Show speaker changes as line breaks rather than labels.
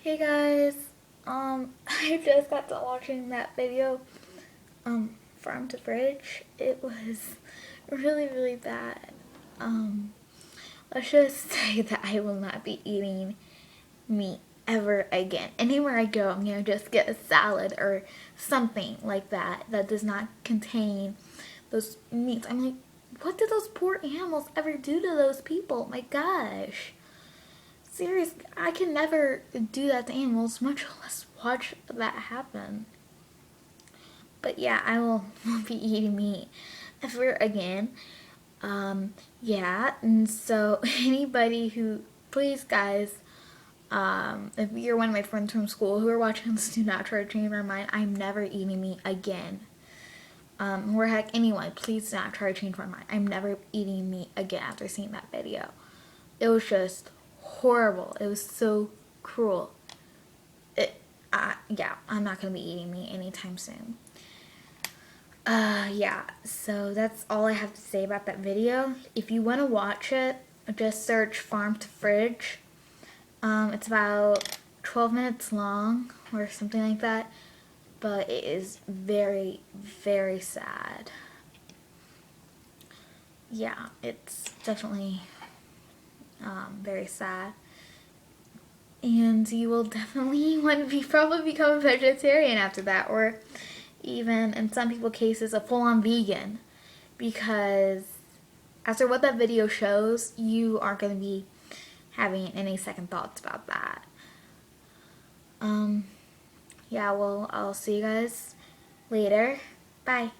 Hey guys, I just got done watching that video, Farm to Fridge. It was really bad. Um, let's just say that I will not be eating meat ever again. Anywhere I go, I'm gonna just get a salad or something like that that does not contain those meats. I'm like, what did those poor animals ever do to those people? My gosh. Serious, I can never do that to animals, much less watch that happen. But yeah, I will not be eating meat ever again. Yeah, and so anybody who, please guys, if you're one of my friends from school who are watching this, do not try to change my mind. I'm never eating meat again. Or heck, anyone, please do not try to change my mind. I'm never eating meat again after seeing that video. It was just horrible. It was so cruel. Yeah, I'm not gonna be eating meat anytime soon. Yeah, so that's all I have to say about that video. If you want to watch it, just search Farm to Fridge. It's about 12 minutes long or something like that, but it is very sad. Yeah, it's definitely very sad. And you will definitely want to probably become a vegetarian after that, or even in some people's cases a full-on vegan, because after what that video shows, you aren't going to be having any second thoughts about that. Yeah, well, I'll see you guys later. Bye.